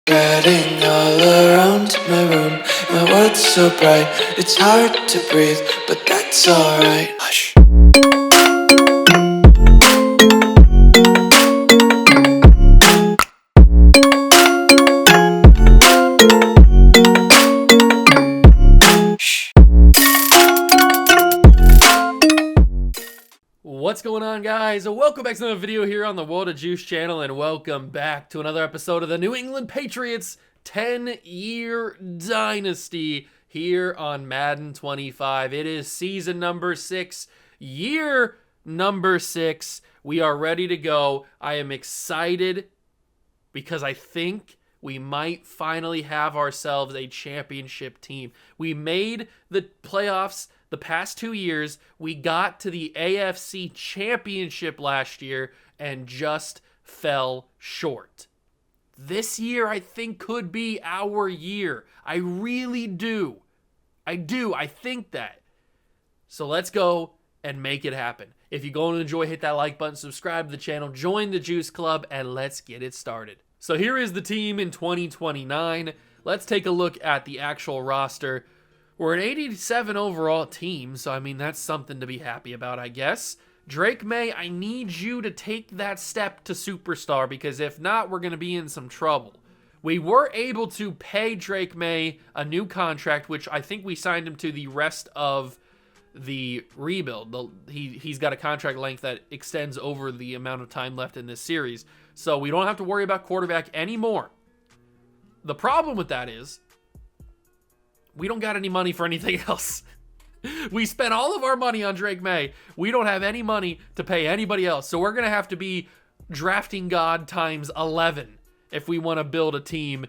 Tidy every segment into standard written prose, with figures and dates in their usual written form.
Getting all around my room, my world's so bright, it's hard to breathe, but that's alright. Hush. What's going on, guys? Welcome back to another video here on the World of Juice channel, and welcome back to another episode of the New England Patriots 10-year Dynasty here on Madden 25. It is season number 6, year number 6. We are ready to go. I am excited because I think we might finally have ourselves a championship team. We made the playoffs the past 2 years. We got to the AFC Championship last year and just fell short. This year, I think, could be our year. I really do. I think that. So let's go and make it happen. If you're going to enjoy, hit that like button, subscribe to the channel, join the Juice Club, and let's get it started. So here is the team in 2029. Let's take a look at the actual roster. We're an 87 overall team, so I mean, that's something to be happy about, I guess. Drake May, I need you to take that step to superstar, because if not, we're going to be in some trouble. We were able to pay Drake May a new contract, which I think we signed him to the rest of the rebuild. He's got a contract length that extends over the amount of time left in this series, so we don't have to worry about quarterback anymore. The problem with that is we don't got any money for anything else. We spent all of our money on Drake May. We don't have any money to pay anybody else, so we're going to have to be drafting God times 11 if we want to build a team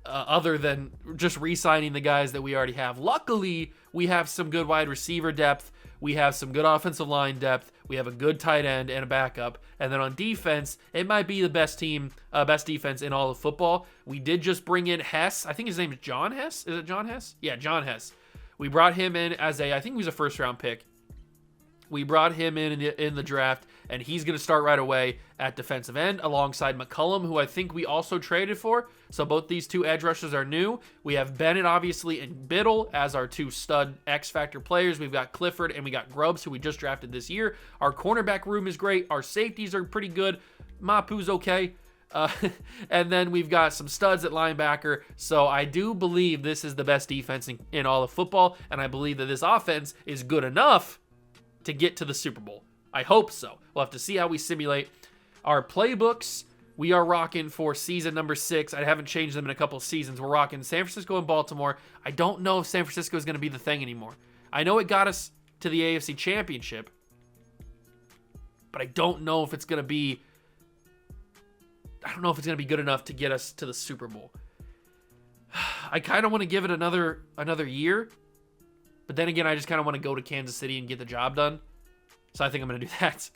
other than just re-signing the guys that we already have. Luckily, we have some good wide receiver depth. We have some good offensive line depth. We have a good tight end and a backup. And then on defense, it might be the best defense in all of football. We did just bring in Hess. I think his name is John Hess. Is it John Hess? Yeah, John Hess. We brought him in as I think he was a first-round pick. We brought him in the draft, and he's going to start right away at defensive end alongside McCullum, who I think we also traded for. So both these two edge rushers are new. We have Bennett, obviously, and Biddle as our two stud X-Factor players. We've got Clifford, and we got Grubbs, who we just drafted this year. Our cornerback room is great. Our safeties are pretty good. Mapu's okay. And then we've got some studs at linebacker. So I do believe this is the best defense in all of football, and I believe that this offense is good enough to get to the Super Bowl. I hope so. We'll have to see how we simulate. Our playbooks, we are rocking for season number 6. I haven't changed them in a couple of seasons. We're rocking San Francisco and Baltimore. I don't know if San Francisco is going to be the thing anymore. I know it got us to the AFC Championship, but I don't know if it's going to be good enough to get us to the Super Bowl. I kind of want to give it another year. But then again, I just kind of want to go to Kansas City and get the job done. So I think I'm going to do that.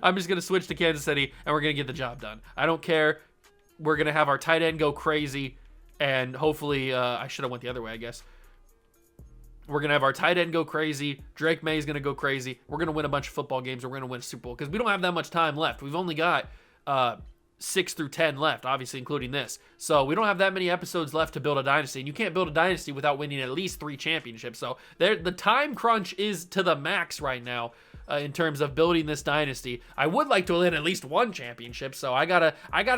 I'm just going to switch to Kansas City, and we're going to get the job done. I don't care. We're going to have our tight end go crazy, and hopefully, I should have went the other way, I guess. We're going to have our tight end go crazy. Drake May is going to go crazy. We're going to win a bunch of football games. We're going to win a Super Bowl because we don't have that much time left. We've only got 6 through 10 left, obviously including this. So we don't have that many episodes left to build a dynasty, and you can't build a dynasty without winning at least 3 championships. So the time crunch is to the max right now in terms of building this dynasty. I would like to win at least 1 championship, so I gotta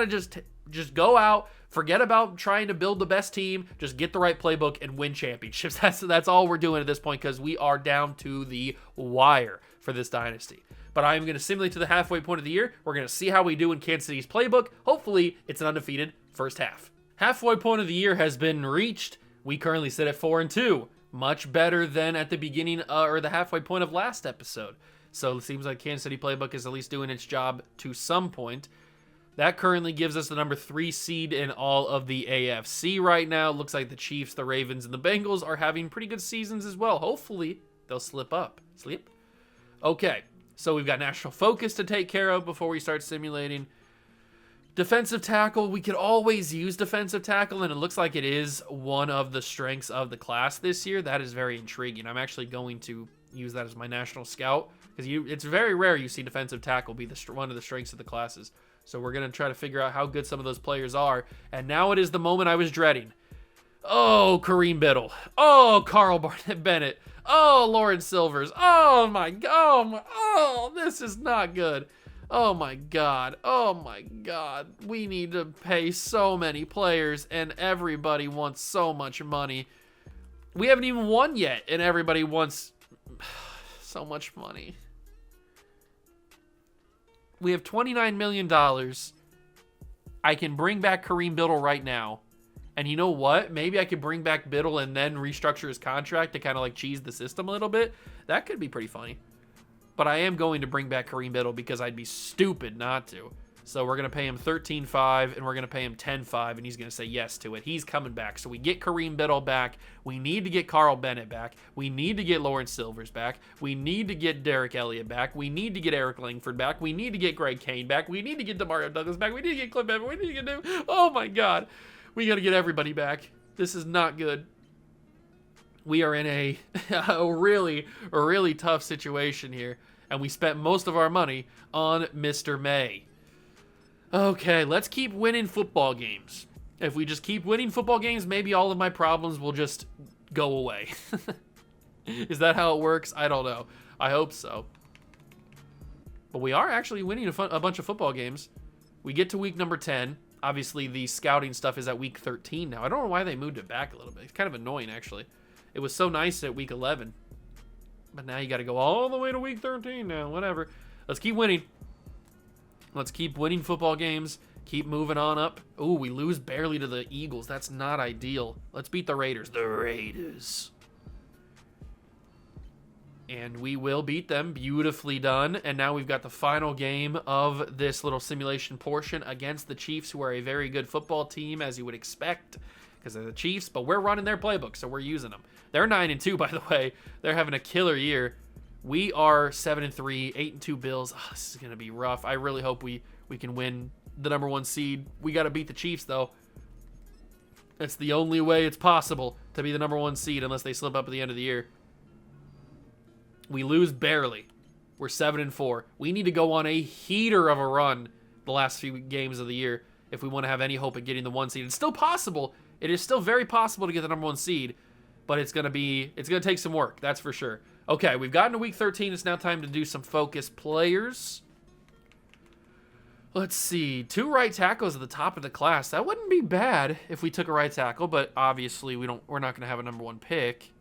just go out, forget about trying to build the best team, just get the right playbook and win championships. That's all we're doing at this point because we are down to the wire for this dynasty. But I'm going to simulate to the halfway point of the year. We're going to see how we do in Kansas City's playbook. Hopefully, it's an undefeated first half. Halfway point of the year has been reached. We currently sit at 4-2. Much better than at the beginning or the halfway point of last episode. So it seems like Kansas City playbook is at least doing its job to some point. That currently gives us the number 3 seed in all of the AFC right now. Looks like the Chiefs, the Ravens, and the Bengals are having pretty good seasons as well. Hopefully, they'll slip up. Sleep? Okay. So we've got national focus to take care of before we start simulating. Defensive tackle, we could always use defensive tackle, and it looks like it is one of the strengths of the class this year. That is very intriguing. I'm actually going to use that as my national scout because it's very rare you see defensive tackle be one of the strengths of the classes. So we're going to try to figure out how good some of those players are. And now it is the moment I was dreading. Oh, Kareem Biddle. Oh, Carl Bennett. Oh, Lauren Silvers. Oh, my God. Oh, this is not good. Oh, my God. Oh, my God. We need to pay so many players, and everybody wants so much money. We haven't even won yet, and everybody wants so much money. We have $29 million. I can bring back Kareem Biddle right now. And you know what? Maybe I could bring back Biddle and then restructure his contract to kind of like cheese the system a little bit. That could be pretty funny. But I am going to bring back Kareem Biddle because I'd be stupid not to. So we're going to pay him $13.5 and we're going to pay him $10.5 and he's going to say yes to it. He's coming back. So we get Kareem Biddle back. We need to get Carl Bennett back. We need to get Lawrence Silvers back. We need to get Derek Elliott back. We need to get Eric Langford back. We need to get Greg Kane back. We need to get Demario Douglas back. We need to get Cliff Evans. We need to get oh my God. We got to get everybody back. This is not good. We are in a really tough situation here. And we spent most of our money on Mr. May. Okay, let's keep winning football games. If we just keep winning football games, maybe all of my problems will just go away. Is that how it works? I don't know. I hope so. But we are actually winning a bunch of football games. We get to week number 10. Obviously, the scouting stuff is at week 13 now. I don't know why they moved it back a little bit. It's kind of annoying, actually. It was so nice at week 11. But now you got to go all the way to week 13 now. Whatever. Let's keep winning. Let's keep winning football games. Keep moving on up. Ooh, we lose barely to the Eagles. That's not ideal. Let's beat the Raiders. The Raiders. And we will beat them. Beautifully done. And now we've got the final game of this little simulation portion against the Chiefs, who are a very good football team, as you would expect, because they're the Chiefs. But we're running their playbook, so we're using them. They're 9-2, by the way. They're having a killer year. We are 7-3, 8-2 Bills. Oh, this is going to be rough. I really hope we can win the number 1 seed. We got to beat the Chiefs, though. It's the only way it's possible to be the number 1 seed unless they slip up at the end of the year. We lose barely. We're 7-4. We need to go on a heater of a run the last few games of the year if we want to have any hope at getting the 1 seed. It's still possible. It is still very possible to get the number 1 seed, but it's going to take some work. That's for sure. Okay, we've gotten to week 13. It's now time to do some focus players. Let's see. 2 right tackles at the top of the class. That wouldn't be bad if we took a right tackle, but obviously we're not going to have a number 1 pick.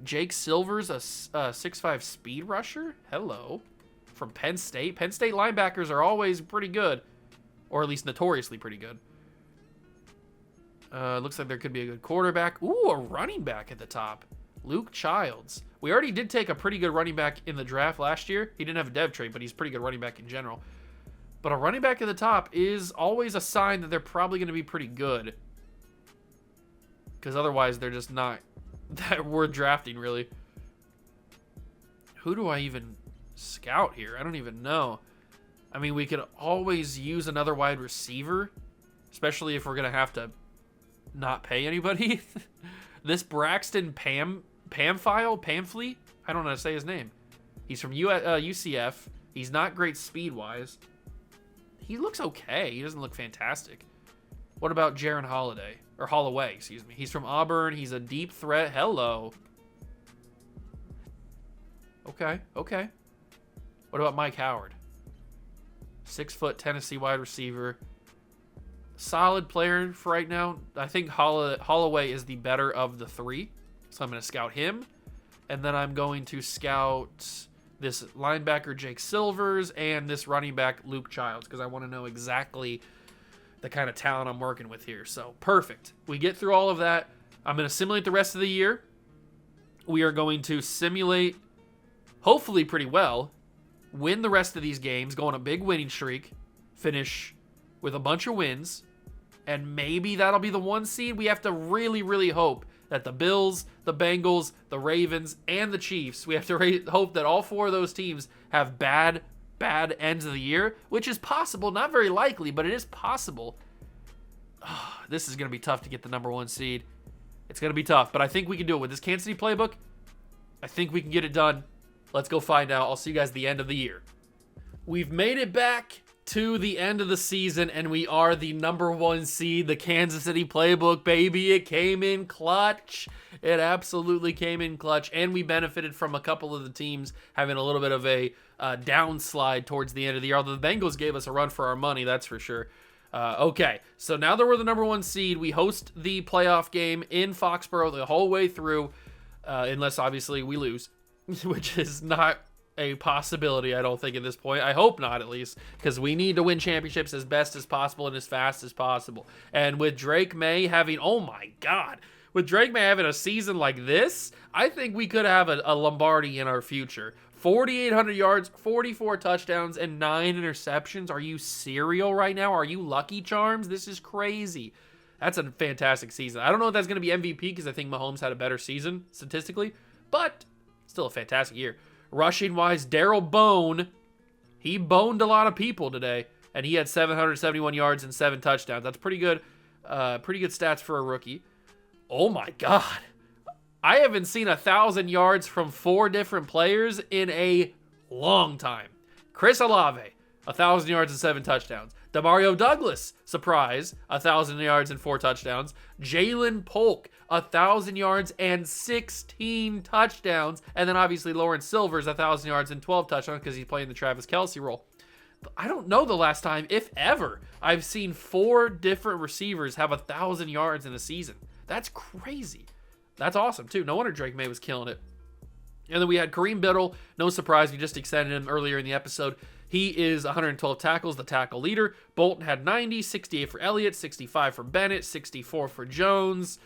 Jake Silvers, a 6'5" speed rusher. Hello. From Penn State. Penn State linebackers are always pretty good, or at least notoriously pretty good. Looks like there could be a good quarterback. Ooh, a running back at the top. Luke Childs. We already did take a pretty good running back in the draft last year. He didn't have a dev trait, but he's a pretty good running back in general. But a running back at the top is always a sign that they're probably going to be pretty good. Because otherwise, they're just not that worth drafting, really. Who do I even scout here? I don't even know. I mean, we could always use another wide receiver, especially if we're going to have to not pay anybody. This Braxton Pamphile? I don't know how to say his name. He's from UCF. He's not great speed-wise. He looks okay. He doesn't look fantastic. What about Jaron Holiday? Or Holloway, excuse me. He's from Auburn. He's a deep threat. Hello. Okay. What about Mike Howard? 6-foot Tennessee wide receiver. Solid player for right now. I think Holloway is the better of the 3. So I'm going to scout him. And then I'm going to scout this linebacker, Jake Silvers, and this running back, Luke Childs, because I want to know exactly the kind of talent I'm working with here. So perfect. We get through all of that. I'm going to simulate the rest of the year. We are going to simulate, hopefully pretty well, win the rest of these games, go on a big winning streak, finish with a bunch of wins, and maybe that'll be the 1 seed. We have to really hope that the Bills, the Bengals, the Ravens, and the Chiefs, we have to hope that all 4 of those teams have bad ends of the year, which is possible. Not very likely, but it is possible. Oh, this is going to be tough to get the number 1 seed. It's going to be tough, but I think we can do it with this Kansas City playbook. I think we can get it done. Let's go find out. I'll see you guys at the end of the year. We've made it back to the end of the season, and we are the #1 seed. The Kansas City playbook, baby. It came in clutch. It absolutely came in clutch, and we benefited from a couple of the teams having a little bit of a downslide towards the end of the year, although the Bengals gave us a run for our money, that's for sure. Okay, so now that we're the #1 seed, we host the playoff game in Foxborough the whole way through, unless obviously we lose, which is not a possibility, I don't think, at this point. I hope not, at least, because we need to win championships as best as possible and as fast as possible. And with Drake May having, oh my God, with Drake May having a season like this, I think we could have a Lombardi in our future. 4,800 yards, 44 touchdowns, and 9 interceptions. Are you serial right now? Are you Lucky Charms? This is crazy. That's a fantastic season. I don't know if that's going to be MVP because I think Mahomes had a better season statistically, but still a fantastic year. Rushing-wise, Daryl Bone, he boned a lot of people today, and he had 771 yards and 7 touchdowns. That's pretty good stats for a rookie. Oh my God. I haven't seen 1,000 yards from 4 different players in a long time. Chris Olave, 1,000 yards and 7 touchdowns. Demario Douglas, surprise, 1,000 yards and 4 touchdowns. Jalen Polk, 1,000 yards and 16 touchdowns. And then obviously Lawrence Silver's 1,000 yards and 12 touchdowns because he's playing the Travis Kelce role. I don't know the last time, if ever, I've seen 4 different receivers have 1,000 yards in a season. That's crazy. That's awesome, too. No wonder Drake May was killing it. And then we had Kareem Biddle. No surprise, we just extended him earlier in the episode. He is 112 tackles, the tackle leader. Bolton had 90, 68 for Elliott, 65 for Bennett, 64 for Jones.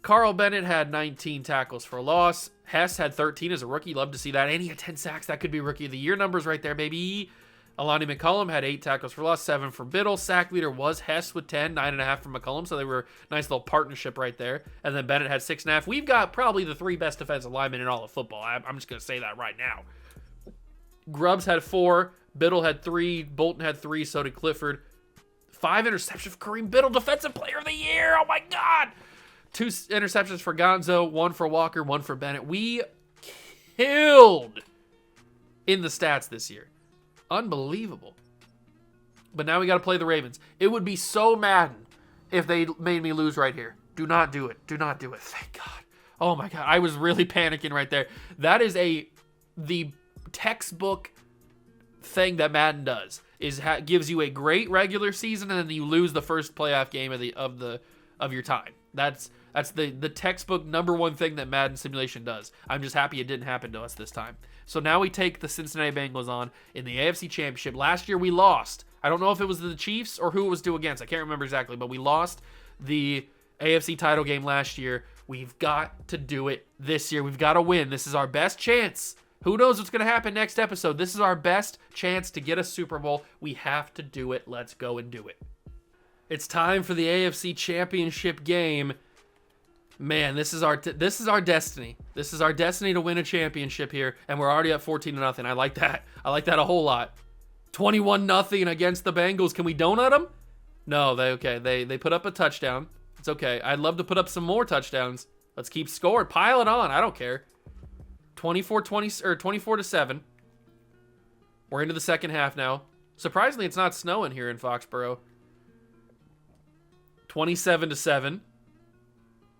Carl Bennett had 19 tackles for loss. Hess had 13 as a rookie. Love to see that. And he had 10 sacks. That could be Rookie of the Year numbers right there, baby. Alani McCullum had 8 tackles for loss, 7 for Biddle. Sack leader was Hess with 10, 9.5 for McCullum, so they were a nice little partnership right there. And then Bennett had 6.5. We've got probably the 3 best defensive linemen in all of football. I'm just going to say that right now. Grubbs had 4, Biddle had 3, Bolton had 3, so did Clifford. 5 interceptions for Kareem Biddle, Defensive Player of the Year. Oh my God. 2 interceptions for Gonzo, 1 for Walker, 1 for Bennett. We killed in the stats this year. Unbelievable. But now we got to play the Ravens. It would be so Madden if they made me lose right here. Do not do it. Do not do it. Thank God. Oh my God. I was really panicking right there. That is the textbook thing that Madden does. Gives you a great regular season and then you lose the first playoff game of your time. That's the textbook #1 thing that Madden simulation does. I'm just happy it didn't happen to us this time. So now we take the Cincinnati Bengals on in the AFC Championship. Last year we lost. I don't know if it was the Chiefs or who it was due against. I can't remember exactly, but we lost the AFC title game last year. We've got to do it this year. We've got to win. This is our best chance. Who knows what's going to happen next episode? This is our best chance to get a Super Bowl. We have to do it. Let's go and do it. It's time for the AFC Championship game. Man, this is our destiny. This is our destiny to win a championship here, and we're already at 14-0. I like that. I like that a whole lot. 21-0 against the Bengals. Can we donut them? No, they put up a touchdown. It's okay. I'd love to put up some more touchdowns. Let's keep scoring. Pile it on. I don't care. 24-7. We're into the second half now. Surprisingly, it's not snowing here in Foxborough. 27-7.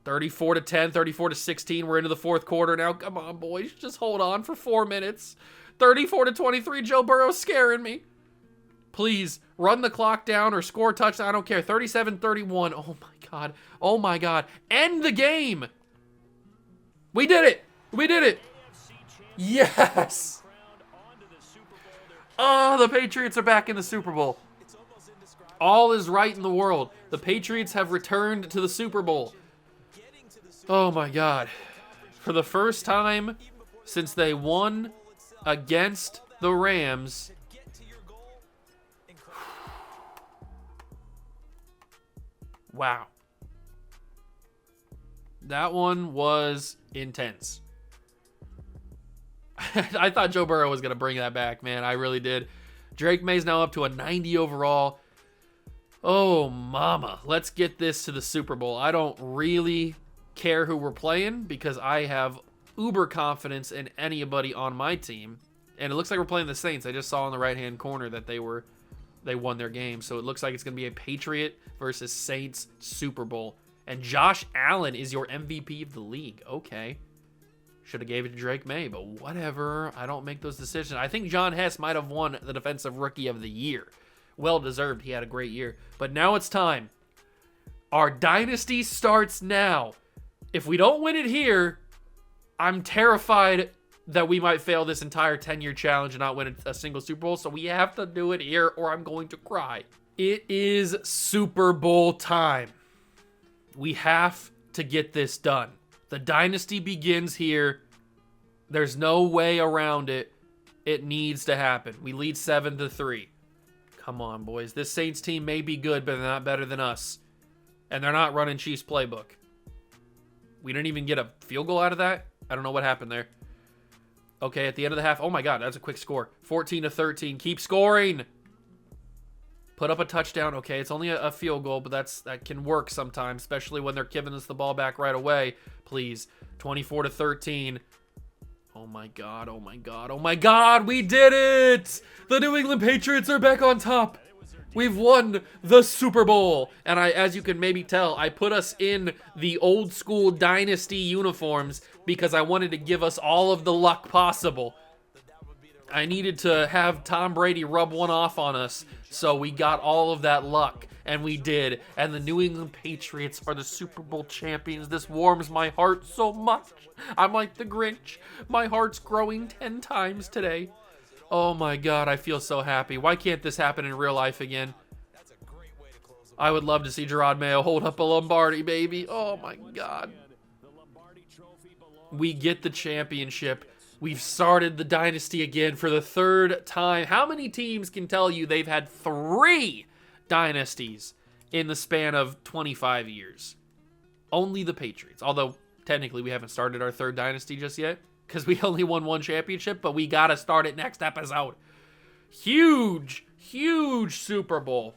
34-10, 34-16. We're into the fourth quarter now. Come on, boys. Just hold on for 4 minutes. 34-23. Joe Burrow's scaring me. Please, run the clock down or score a touchdown. I don't care. 37-31. Oh, my God. Oh, my God. End the game. We did it. We did it. Yes. Oh, the Patriots are back in the Super Bowl. All is right in the world. The Patriots have returned to the Super Bowl. Oh my God. For the first time since they won against the Rams. Wow. That one was intense. I thought Joe Burrow was going to bring that back, man. I really did. Drake May's now up to a 90 overall. Oh, mama. Let's get this to the Super Bowl. I don't really care who we're playing because I have uber confidence in anybody on my team. And it looks like we're playing the Saints. I just saw in the right-hand corner that they were they won their game. So it looks like it's going to be a Patriot versus Saints Super Bowl. And Josh Allen is your MVP of the league. Okay. Should have gave it to Drake May, but whatever. I don't make those decisions. I think John Hess might have won the Defensive Rookie of the Year. Well deserved. He had a great year. But now it's time. Our dynasty starts now. If we don't win it here, I'm terrified that we might fail this entire 10-year challenge and not win a single Super Bowl. So we have to do it here or I'm going to cry. It is Super Bowl time. We have to get this done. The dynasty begins here. There's no way around it. It needs to happen. We lead 7-3. Come on, boys. This Saints team may be good, but they're not better than us. And they're not running Chiefs playbook. We didn't even get a field goal out of that. I don't know what happened there. Okay, at the end of the half. Oh my God, that's a quick score. 14-13. Keep scoring. Put up a touchdown. Okay, it's only a field goal, but that can work sometimes, especially when they're giving us the ball back right away. Please. 24-13. Oh my God, oh my God, oh my God, we did it! The New England Patriots are back on top. We've won the Super Bowl. And as you can maybe tell, I put us in the old school Dynasty uniforms because I wanted to give us all of the luck possible. I needed to have Tom Brady rub one off on us, so we got all of that luck, and we did. And the New England Patriots are the Super Bowl champions. This warms my heart so much. I'm like the Grinch. My heart's growing 10 times today. Oh my God, I feel so happy. Why can't this happen in real life again? I would love to see Gerard Mayo hold up a Lombardi, baby. Oh my God. We get the championship. We've started the dynasty again for the third time. How many teams can tell you they've had 3 dynasties in the span of 25 years? Only the Patriots. Although, technically, we haven't started our 3rd dynasty just yet because we only won 1 championship, but we got to start it next episode. Huge, huge Super Bowl.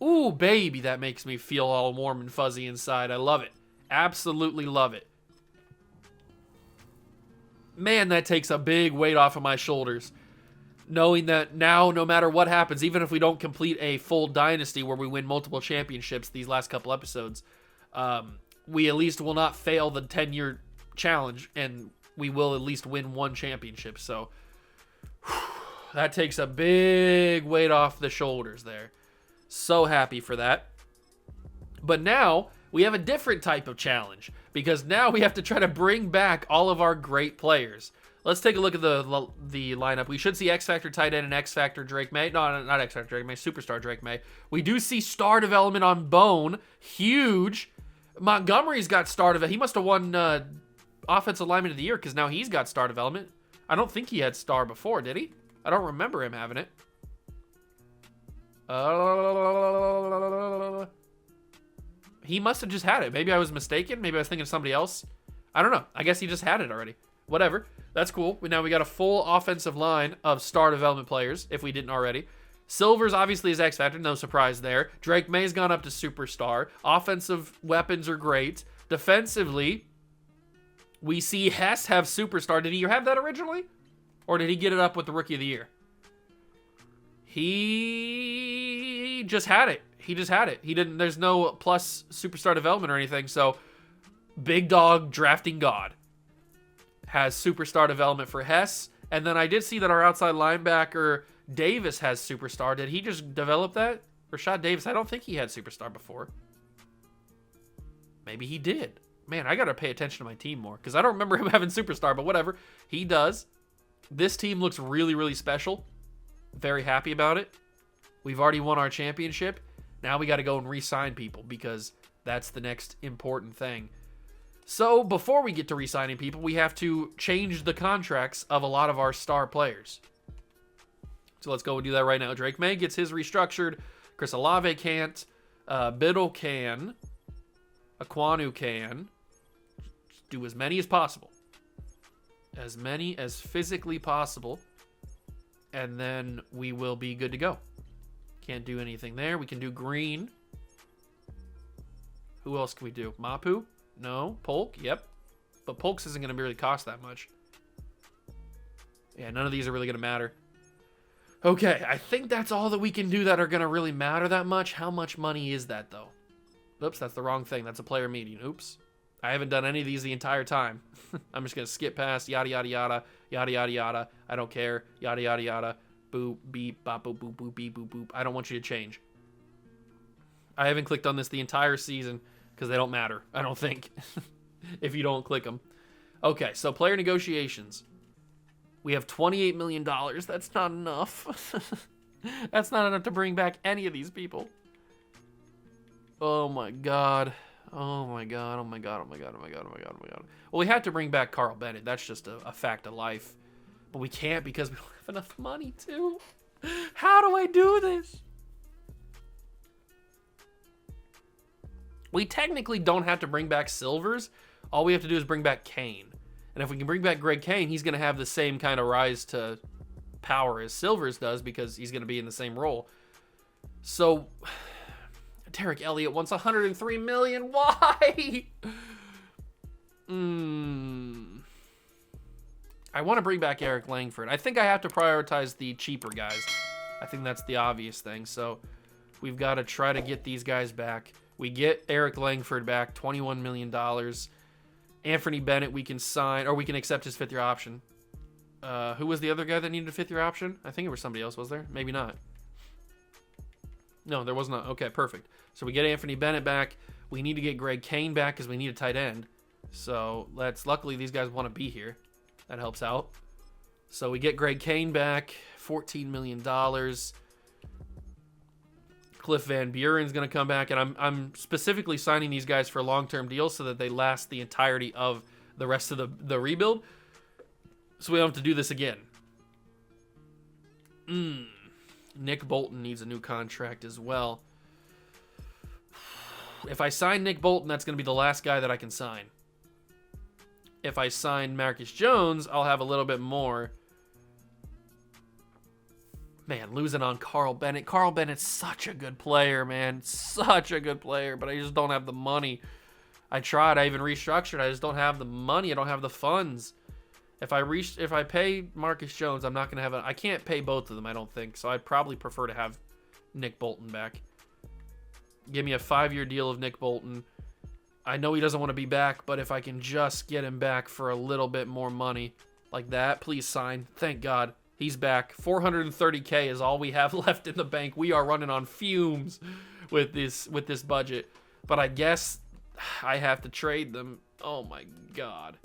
Ooh, baby, that makes me feel all warm and fuzzy inside. I love it. Absolutely love it. Man, that takes a big weight off of my shoulders. Knowing that now, no matter what happens, even if we don't complete a full dynasty where we win multiple championships these last couple episodes, we at least will not fail the 10-year challenge, and we will at least win 1 championship. So, that takes a big weight off the shoulders there. So happy for that. But now, we have a different type of challenge, because now we have to try to bring back all of our great players. Let's take a look at the lineup. We should see X Factor tight end and X Factor Drake May. No, not X Factor Drake May, Superstar Drake May. We do see star development on Bone. Huge. Montgomery's got star development. He must have won Offensive Lineman of the Year because now he's got star development. I don't think he had star before, did he? I don't remember him having it. He must have just had it. Maybe I was mistaken. Maybe I was thinking of somebody else. I don't know. I guess he just had it already. Whatever. That's cool. Now we got a full offensive line of star development players, if we didn't already. Silver's obviously his X Factor. No surprise there. Drake May's gone up to Superstar. Offensive weapons are great. Defensively, we see Hess have Superstar. Did he have that originally? Or did he get it up with the Rookie of the Year? He just had it. He just had it. He didn't. There's no plus Superstar development or anything. So, Big Dog Drafting God has Superstar development for Hess. And then I did see that our outside linebacker Davis has Superstar. Did he just develop that? Rashad Davis, I don't think he had Superstar before. Maybe he did. Man, I got to pay attention to my team more because I don't remember him having Superstar, but whatever. He does. This team looks really, really special. Very happy about it. We've already won our championship. Now we got to go and re-sign people because that's the next important thing. So before we get to re-signing people, we have to change the contracts of a lot of our star players. So let's go and do that right now. Drake May gets his restructured. Chris Olave can't. Biddle can. Aquanu can. Just do as many as possible. As many as physically possible. And then we will be good to go. Can't do anything there. We can do Green. Who else can we do? Mapu? No. Polk? Yep. But Polk's isn't going to really cost that much. Yeah, none of these are really going to matter. Okay, I think that's all that we can do that are going to really matter that much. How much money is that, though? Oops, that's the wrong thing. That's a player meeting. Oops. I haven't done any of these the entire time. I'm just going to skip past yada, yada, yada, yada, yada, yada. I don't care. Yada, yada, yada. Boop, beep, bop, boop, boop, boop, beep, boop, boop. I don't want you to change. I haven't clicked on this the entire season because they don't matter, I don't think, if you don't click them. Okay, so player negotiations. We have $28 million. That's not enough. That's not enough to bring back any of these people. Oh my god. Oh my god. Oh my god. Oh my god. Oh my god. Oh my god. Oh my god. Well, we have to bring back Carl Bennett. That's just a fact of life. But we can't because we don't have enough money to. How do I do this? We technically don't have to bring back Silvers. All we have to do is bring back Kane. And if we can bring back Greg Kane, he's going to have the same kind of rise to power as Silvers does because he's going to be in the same role. So, Derek Elliott wants $103 million. Why? I want to bring back Eric Langford. I think I have to prioritize the cheaper guys. I think that's the obvious thing. So, we've got to try to get these guys back. We get Eric Langford back, $21 million. Anthony Bennett we can sign, or we can accept his fifth-year option. Who was the other guy that needed a fifth-year option? I think it was somebody else, was there? Maybe not. No, there was not. Okay, perfect. So we get Anthony Bennett back. We need to get Greg Kane back because we need a tight end. So luckily these guys want to be here. That helps out. So we get Greg Kane back, $14 million. Cliff Van Buren's going to come back, and I'm specifically signing these guys for long-term deals so that they last the entirety of the rest of the rebuild, so we don't have to do this again. Nick Bolton needs a new contract as well. If I sign Nick Bolton, that's going to be the last guy that I can sign. If I sign Marcus Jones, I'll have a little bit more. Man, losing on Carl Bennett. Carl Bennett's such a good player, man. Such a good player, but I just don't have the money. I tried. I even restructured. I just don't have the money. I don't have the funds. If I pay Marcus Jones, I'm not going to have I can't pay both of them, I don't think. So I'd probably prefer to have Nick Bolton back. Give me a 5-year deal of Nick Bolton. I know he doesn't want to be back, but if I can just get him back for a little bit more money like that, please sign. Thank God. He's back. $430K is all we have left in the bank. We are running on fumes with this budget. But I guess I have to trade them. Oh my God.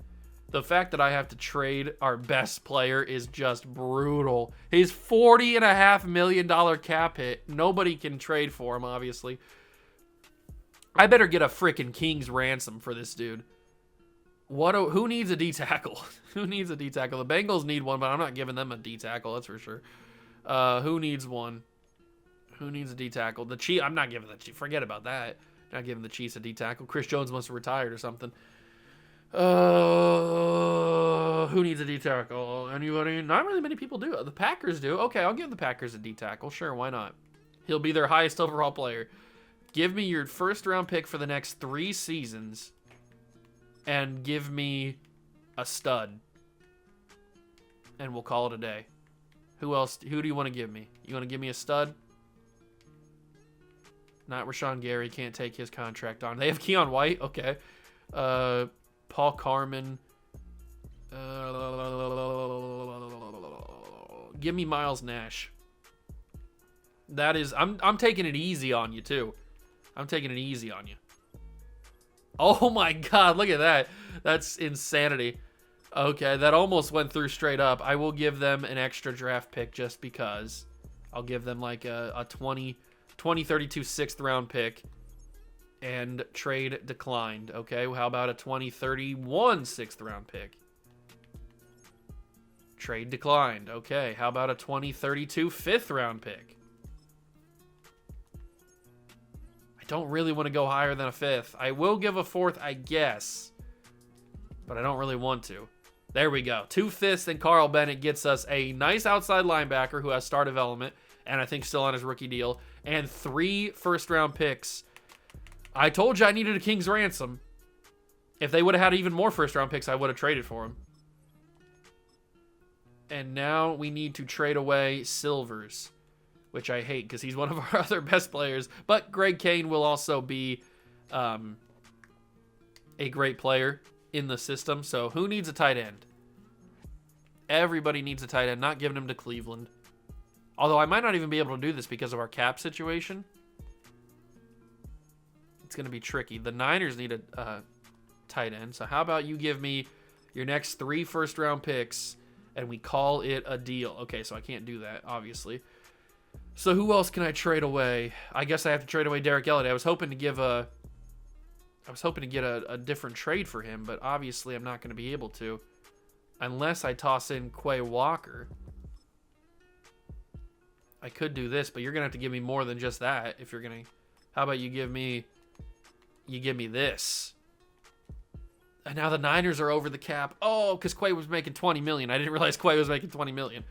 The fact that I have to trade our best player is just brutal. His $40.5 million cap hit. Nobody can trade for him, obviously. I better get a freaking king's ransom for this dude. Who needs a D-tackle? Who needs a D-tackle? The Bengals need one, but I'm not giving them a D-tackle, that's for sure. Who needs one? Who needs a D-tackle? The Chiefs. I'm not giving the Chiefs. Forget about that. Not giving the Chiefs a D-tackle. Chris Jones must have retired or something. Who needs a D-tackle? Anybody? Not really many people do. The Packers do. Okay, I'll give the Packers a D-tackle. Sure, why not? He'll be their highest overall player. Give me your first-round pick for the next 3 seasons. And give me a stud. And we'll call it a day. Who else? Who do you want to give me? You want to give me a stud? Not Rashawn Gary. Can't take his contract on. They have Keon White. Okay. Paul Carman. Give me Miles Nash. That is... I'm taking it easy on you, too. I'm taking it easy on you. Oh my God, look at that. That's insanity. Okay, that almost went through straight up. I will give them an extra draft pick just because. I'll give them like a 2032 6th round pick and trade declined. Okay, how about a 2031 6th round pick? Trade declined. Okay, how about a 2032 5th round pick? I don't really want to go higher than a 5th. I will give a 4th, I guess. But I don't really want to. There we go. 2 5ths, and Carl Bennett gets us a nice outside linebacker who has star development, and I think still on his rookie deal, and 3 first-round picks. I told you I needed a king's ransom. If they would have had even more first-round picks, I would have traded for him. And now we need to trade away Silvers, which I hate because he's one of our other best players. But Greg Kane will also be a great player in the system. So who needs a tight end? Everybody needs a tight end, not giving him to Cleveland. Although I might not even be able to do this because of our cap situation. It's going to be tricky. The Niners need a tight end. So how about you give me your next 3 first-round picks and we call it a deal? Okay, so I can't do that, obviously. So who else can I trade away? I guess I have to trade away Derek Elliott. I was hoping to get a different trade for him, but obviously I'm not going to be able to unless I toss in Quay Walker. I could do this, but you're going to have to give me more than just that if you're going to. How about you give me this? And now the Niners are over the cap. Oh, because Quay was making $20 million. I didn't realize Quay was making $20 million.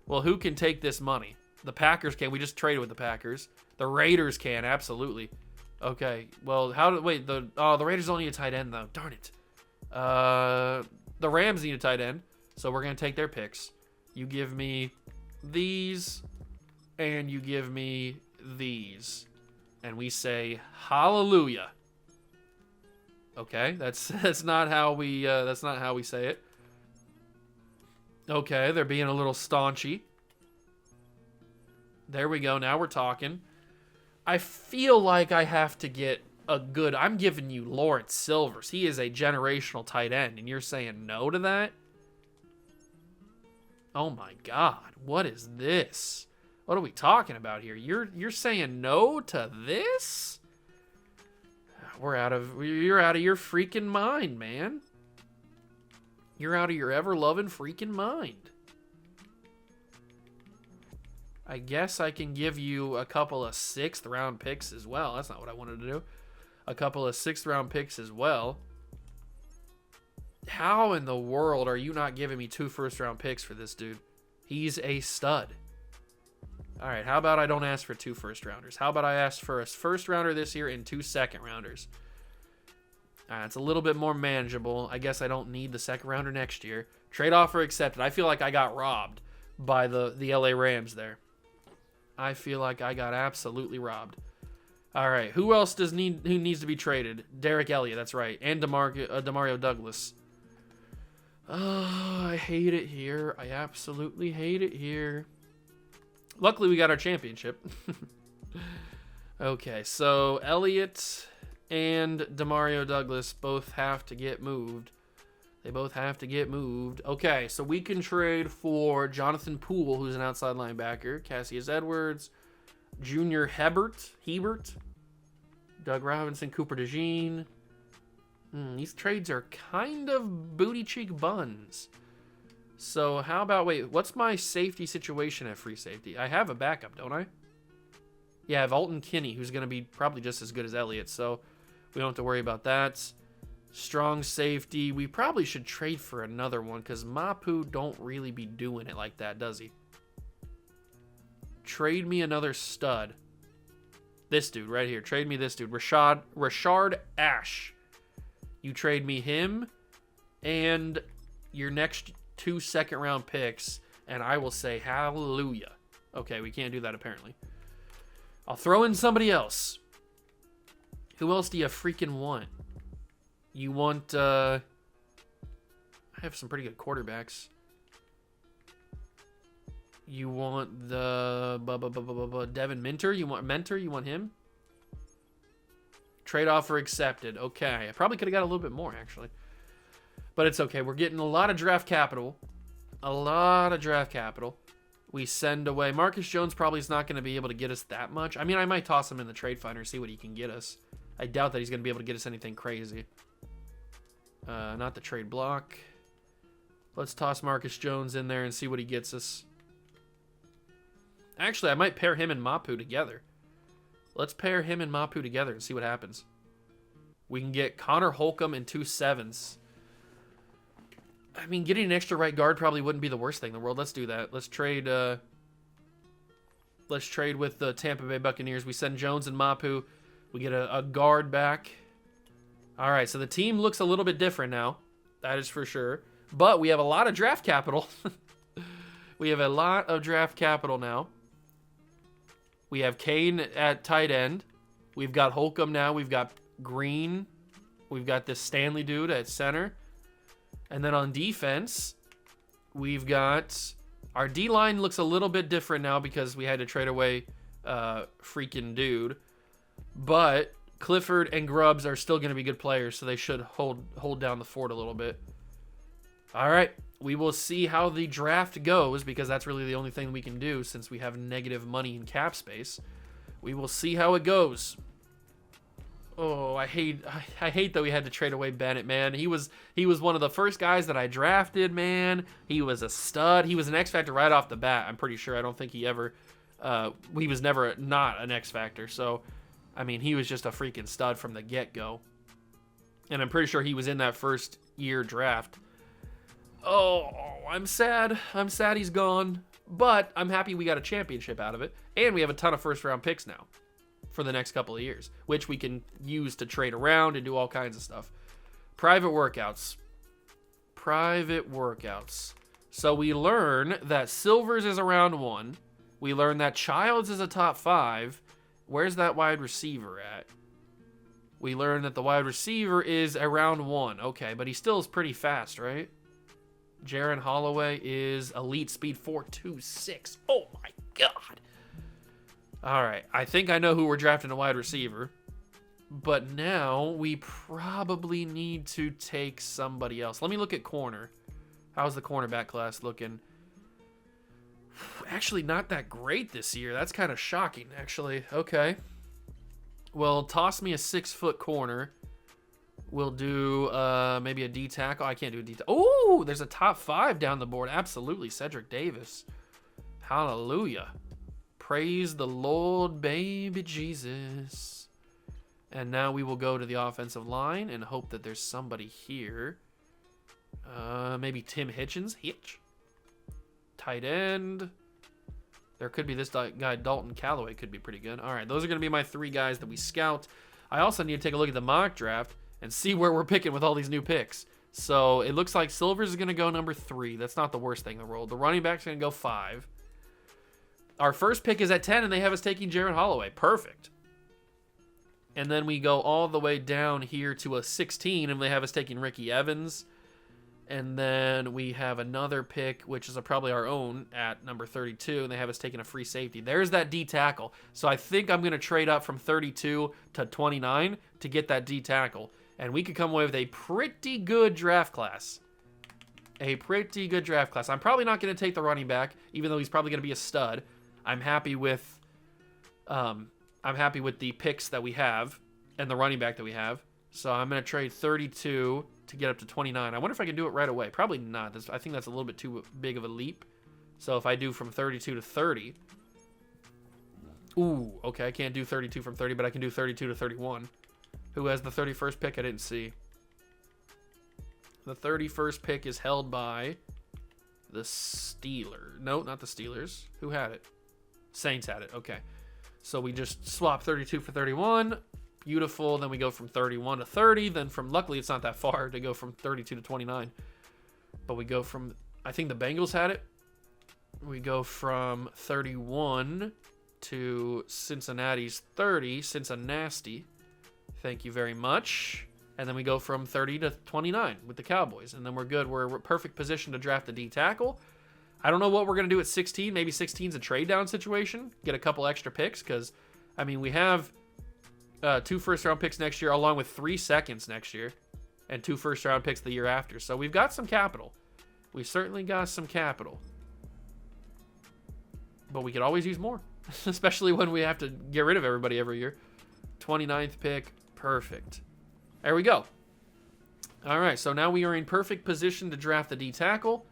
Well, who can take this money? The Packers can. We just traded with the Packers. The Raiders can, absolutely. Okay. Well, the Raiders don't need a tight end though. Darn it. The Rams need a tight end, so we're gonna take their picks. You give me these, and you give me these, and we say hallelujah. Okay, that's not how we say it. Okay, they're being a little staunchy. There we go. Now we're talking. I feel like I have to get a good. I'm giving you Lawrence Silvers. He is a generational tight end, and you're saying no to that? Oh my God, what is this? What are we talking about here? You're saying no to this? You're out of your freaking mind, man. You're out of your ever-loving freaking mind. I guess I can give you a couple of 6th round picks as well. That's not what I wanted to do. A couple of 6th round picks as well. How in the world are you not giving me 2 first round picks for this dude? He's a stud. All right, how about I don't ask for 2 first rounders? How about I ask for a first rounder this year and 2 second rounders? It's a little bit more manageable. I guess I don't need the second rounder next year. Trade offer accepted. I feel like I got robbed by the LA Rams there. I feel like I got absolutely robbed. All right, who else who needs to be traded? Derek Elliott, that's right, and Demario Douglas. Oh, I hate it here. I absolutely hate it here. Luckily, we got our championship. Okay, so Elliott and Demario Douglas both have to get moved. They both have to get moved. Okay, so we can trade for Jonathan Poole, who's an outside linebacker, Cassius Edwards, Junior Hebert, Doug Robinson, Cooper DeJean. These trades are kind of booty cheek buns. So how about, what's my safety situation at free safety? I have a backup, don't I? Yeah, I have Alton Kinney, who's going to be probably just as good as Elliott, so we don't have to worry about that. Strong safety. We probably should trade for another one because Mapu don't really be doing it like that, does he? Trade me another stud. This dude right here. Trade me this dude. Rashard Ash. You trade me him and your next 2 second round picks, and I will say hallelujah. Okay, we can't do that apparently. I'll throw in somebody else. Who else do you freaking want? You want, I have some pretty good quarterbacks. You want the Devin Minter? You want Mentor? You want him? Trade offer accepted. Okay, I probably could have got a little bit more actually. But it's okay. We're getting a lot of draft capital. A lot of draft capital. We send away. Marcus Jones probably is not going to be able to get us that much. I mean, I might toss him in the trade finder, see what he can get us. I doubt that he's going to be able to get us anything crazy. Not the trade block. Let's toss Marcus Jones in there and see what he gets us. Actually, I might pair him and Mapu together. Let's pair him and Mapu together and see what happens. We can get Connor Holcomb and 2 7s. I mean, getting an extra right guard probably wouldn't be the worst thing in the world. Let's do that. Let's trade with the Tampa Bay Buccaneers. We send Jones and Mapu. We get a guard back. All right, so the team looks a little bit different now. That is for sure. But we have a lot of draft capital. We have a lot of draft capital now. We have Kane at tight end. We've got Holcomb now. We've got Green. We've got this Stanley dude at center. And then on defense, we've got... Our D-line looks a little bit different now because we had to trade away freaking dude. But Clifford and Grubbs are still going to be good players, so they should hold down the fort a little bit. All right, we will see how the draft goes because that's really the only thing we can do since we have negative money in cap space. We will see how it goes. Oh, I hate that we had to trade away Bennett, man. He was one of the first guys that I drafted, man. He was a stud. He was an X Factor right off the bat. I'm pretty sure. I don't think he ever he was never not an X Factor. So, I mean, he was just a freaking stud from the get-go. And I'm pretty sure he was in that first year draft. Oh, I'm sad. I'm sad he's gone. But I'm happy we got a championship out of it. And we have a ton of first-round picks now for the next couple of years, which we can use to trade around and do all kinds of stuff. Private workouts. Private workouts. So we learn that Silvers is around 1. We learn that Childs is a top 5. Where's that wide receiver at? We learn that the wide receiver is around 1. Okay, but he still is pretty fast, right? Jaron Holloway is elite speed 4.26. Oh my God. All right, I think I know who we're drafting a wide receiver. But now we probably need to take somebody else. Let me look at corner. How's the cornerback class looking? Actually, not that great this year. That's kind of shocking, actually. Okay. Well, toss me a 6-foot corner. We'll do maybe a D tackle. I can't do a D tackle. Oh, there's a top 5 down the board. Absolutely, Cedric Davis. Hallelujah. Praise the Lord, baby Jesus. And now we will go to the offensive line and hope that there's somebody here. Maybe Tim Hitchens. Hitch. Tight end. There could be this guy, Dalton Calloway, could be pretty good. All right, those are going to be my 3 guys that we scout. I also need to take a look at the mock draft and see where we're picking with all these new picks. So it looks like Silvers is going to go number 3. That's not the worst thing in the world. The running back's going to go 5. Our first pick is at 10, and they have us taking Jaron Holloway. Perfect. And then we go all the way down here to a 16, and they have us taking Ricky Evans. And then we have another pick, which is probably our own, at number 32, and they have us taking a free safety. There's that D tackle. So I think I'm going to trade up from 32 to 29 to get that D tackle. And we could come away with a pretty good draft class. A pretty good draft class. I'm probably not going to take the running back, even though he's probably going to be a stud. I'm happy with the picks that we have and the running back that we have. So I'm going to trade 32 to get up to 29. I wonder if I can do it right away. Probably not. I think that's a little bit too big of a leap. So if I do from 32 to 30. Ooh, okay. I can't do 32 from 30, but I can do 32 to 31. Who has the 31st pick? I didn't see. The 31st pick is held by the Steelers. No, not the Steelers. Who had it? Saints had it. Okay. So we just swap 32 for 31. Beautiful. Then we go from 31 to 30. Then luckily it's not that far to go from 32 to 29. But we go from, I think the Bengals had it. We go from 31 to Cincinnati's 30. Cincinnati. Thank you very much. And then we go from 30 to 29 with the Cowboys. And then we're good. We're in perfect position to draft the D tackle. I don't know what we're going to do at 16. Maybe 16 is a trade down situation. Get a couple extra picks because, I mean, we have 2 first-round picks next year along with 3 seconds next year and 2 first-round picks the year after. So we've got some capital. We certainly got some capital. But we could always use more, especially when we have to get rid of everybody every year. 29th pick. Perfect. There we go. All right, so now we are in perfect position to draft the D tackle.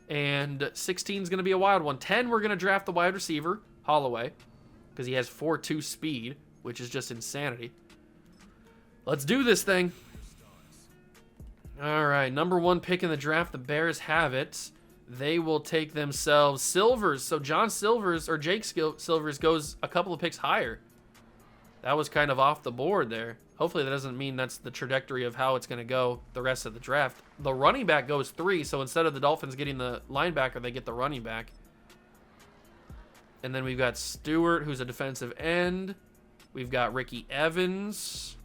And 16 is going to be a wild one. 10, we're going to draft the wide receiver, Holloway, because he has 4.2 speed, which is just insanity. Let's do this thing. All right, number 1 pick in the draft, the Bears have it. They will take themselves Silvers. So John Silvers, or Jake Silvers, goes a couple of picks higher. That was kind of off the board there. Hopefully that doesn't mean that's the trajectory of how it's going to go the rest of the draft. The running back goes 3, so instead of the Dolphins getting the linebacker, they get the running back. And then we've got Stewart, who's a defensive end. We've got Ricky Evans.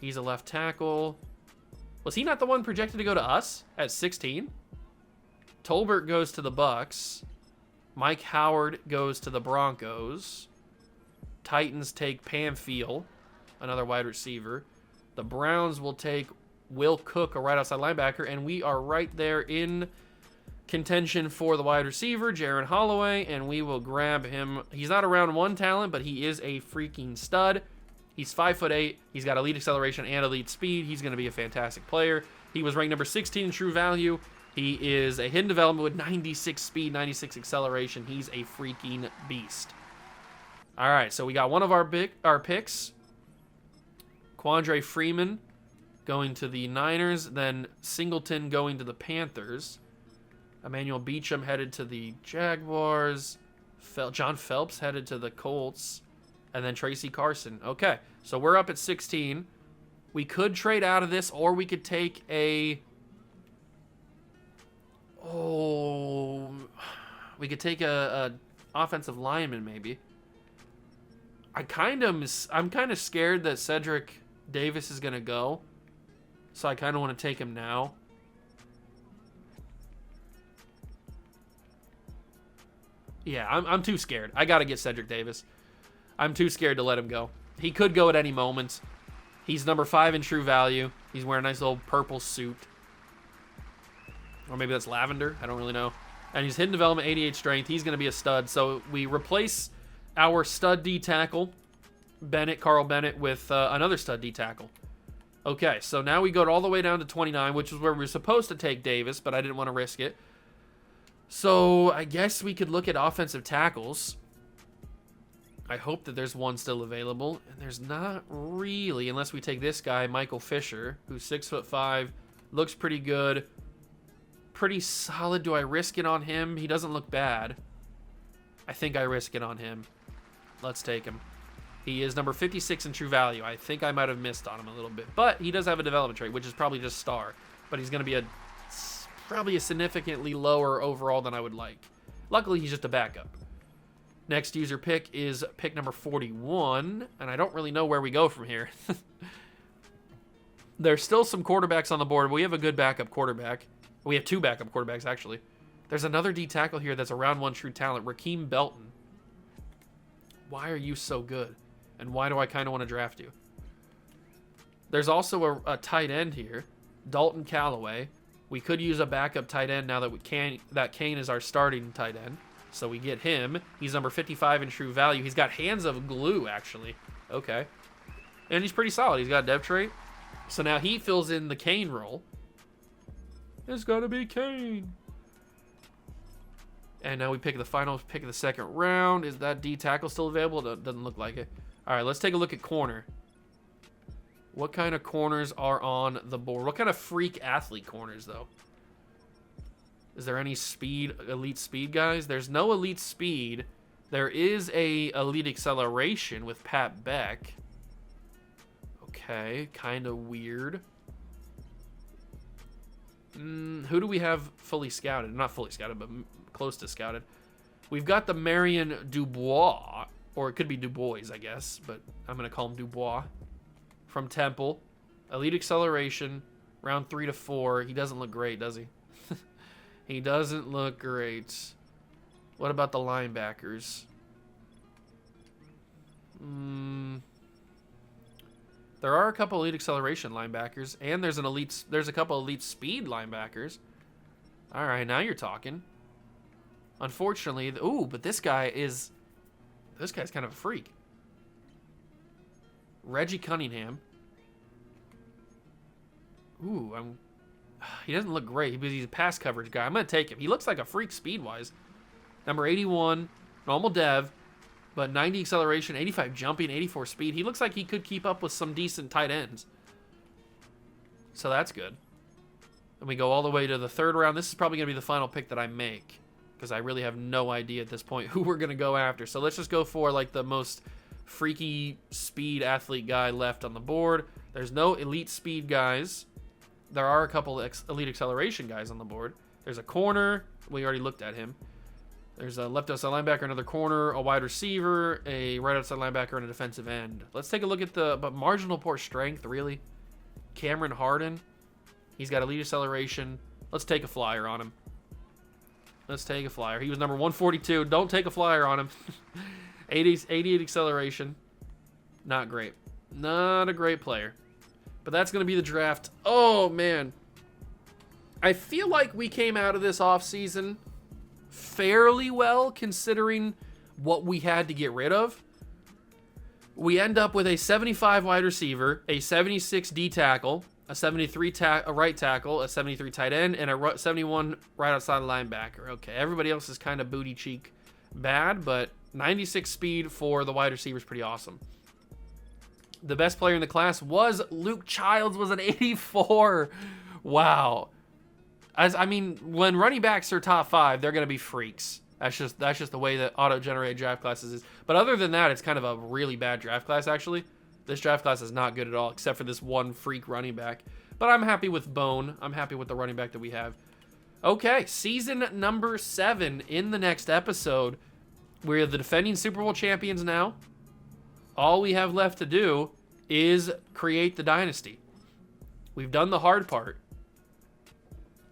He's a left tackle. Was he not the one projected to go to us at 16? Tolbert goes to the Bucks. Mike Howard goes to the Broncos. Titans take Pamphile, another wide receiver. The Browns will take Will Cook, a right outside linebacker, and we are right there in contention for the wide receiver, Jaron Holloway, and we will grab him. He's not a round one talent, but he is a freaking stud. He's 5'8". He's got elite acceleration and elite speed. He's going to be a fantastic player. He was ranked number 16 in true value. He is a hidden development with 96 speed, 96 acceleration. He's a freaking beast. All right, so we got one of our picks. Quandre Freeman going to the Niners, then Singleton going to the Panthers. Emmanuel Beecham headed to the Jaguars. John Phelps headed to the Colts. And then Tracy Carson. Okay, so we're up at 16. We could trade out of this, or we could take a... we could take a offensive lineman, maybe. I'm kind of scared that Cedric Davis is going to go. So I kind of want to take him now. Yeah, I'm too scared. I got to get Cedric Davis. I'm too scared to let him go. He could go at any moment. He's number 5 in true value. He's wearing a nice little purple suit. Or maybe that's lavender. I don't really know. And he's hidden development, 88 strength. He's going to be a stud. So we replace our stud D tackle, Carl Bennett, with another stud D tackle. Okay, so now we go all the way down to 29, which is where we were supposed to take Davis, but I didn't want to risk it. So I guess we could look at offensive tackles. I hope that there's one still available, and there's not really, unless we take this guy, Michael Fisher, who's 6'5", looks pretty good, pretty solid. Do I risk it on him? He doesn't look bad. I think I risk it on him. Let's take him. He is number 56 in true value. I think I might have missed on him a little bit, but he does have a development trait, which is probably just star, but he's going to be probably a significantly lower overall than I would like. Luckily, he's just a backup. Next user pick is pick number 41, and I don't really know where we go from here. There's still some quarterbacks on the board. We have a good backup quarterback. We have 2 backup quarterbacks, actually. There's another D tackle here that's a round 1 true talent, Rakeem Belton. Why are you so good? And why do I kind of want to draft you? There's also a tight end here, Dalton Callaway. We could use a backup tight end now that Kane is our starting tight end. So we get him. He's number 55 in true value. He's got hands of glue, actually. Okay. And he's pretty solid. He's got a depth trait. So now he fills in the Kane role. It's got to be Kane. And now we pick the final pick of the second round. Is that D tackle still available? It doesn't look like it. All right, let's take a look at corner. What kind of corners are on the board? What kind of freak athlete corners, though? Is there any elite speed guys? There's no elite speed. There is a elite acceleration with Pat Beck. Okay, kind of weird. Who do we have fully scouted? Not fully scouted, but close to scouted. We've got the Marion Dubois, or it could be Dubois, I guess, but I'm going to call him Dubois, from Temple. Elite acceleration, round 3 to 4. He doesn't look great, does he? He doesn't look great. What about the linebackers? There are a couple elite acceleration linebackers, and there's a couple elite speed linebackers. All right, now you're talking. Unfortunately, but this guy's kind of a freak. Reggie Cunningham. He doesn't look great, but he's a pass coverage guy. I'm going to take him. He looks like a freak speed-wise. Number 81, normal dev, but 90 acceleration, 85 jumping, 84 speed. He looks like he could keep up with some decent tight ends. So that's good. And we go all the way to the third round. This is probably going to be the final pick that I make, because I really have no idea at this point who we're going to go after. So let's just go for like the most freaky speed athlete guy left on the board. There's no elite speed guys. There are a couple elite acceleration guys on the board. There's a corner. We already looked at him. There's a left outside linebacker, another corner, a wide receiver, a right outside linebacker, and a defensive end. Let's take a look at but marginal poor strength, really. Cameron Harden. He's got elite acceleration. Let's take a flyer on him. Let's take a flyer. He was number 142. Don't take a flyer on him. 88 acceleration. Not great. Not a great player. But that's going to be the draft. Oh, man. I feel like we came out of this offseason fairly well, considering what we had to get rid of. We end up with a 75 wide receiver, a 76 D tackle, a 73 a right tackle, a 73 tight end, and a 71 right outside linebacker. Okay, everybody else is kind of booty cheek bad, but 96 speed for the wide receiver is pretty awesome. The best player in the class was Luke Childs, was an 84. Wow. I mean, when running backs are top 5, they're going to be freaks. That's just the way that auto-generated draft classes is. But other than that, it's kind of a really bad draft class, actually. This draft class is not good at all, except for this one freak running back. But I'm happy with Bone. I'm happy with the running back that we have. Okay, season number 7 in the next episode. We're the defending Super Bowl champions now. All we have left to do is create the dynasty. We've done the hard part,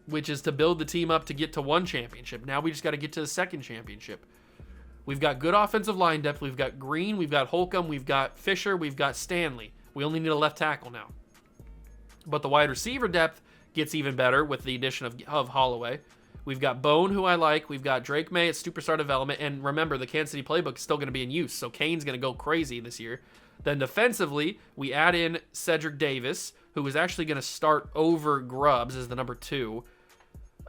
which is to build the team up to get to 1 championship. Now we just got to get to the 2nd championship. We've got good offensive line depth. We've got Green, we've got Holcomb, we've got Fisher, we've got Stanley. We only need a left tackle now. But the wide receiver depth gets even better with the addition of Holloway. We've got Bone, who I like. We've got Drake May at superstar development. And remember, the Kansas City playbook is still going to be in use, so Kane's going to go crazy this year. Then defensively, we add in Cedric Davis, who is actually going to start over Grubbs as the number 2.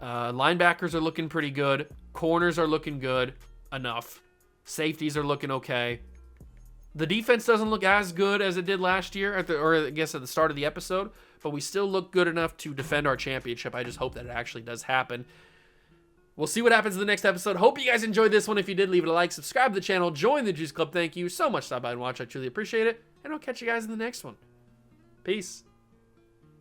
Linebackers are looking pretty good. Corners are looking good enough. Safeties are looking okay. The defense doesn't look as good as it did last year, or I guess at the start of the episode, but we still look good enough to defend our championship. I just hope that it actually does happen. We'll see what happens in the next episode. Hope you guys enjoyed this one. If you did, leave it a like, subscribe to the channel, join the Juice Club. Thank you so much for stopping by and watch. I truly appreciate it, and I'll catch you guys in the next one. Peace.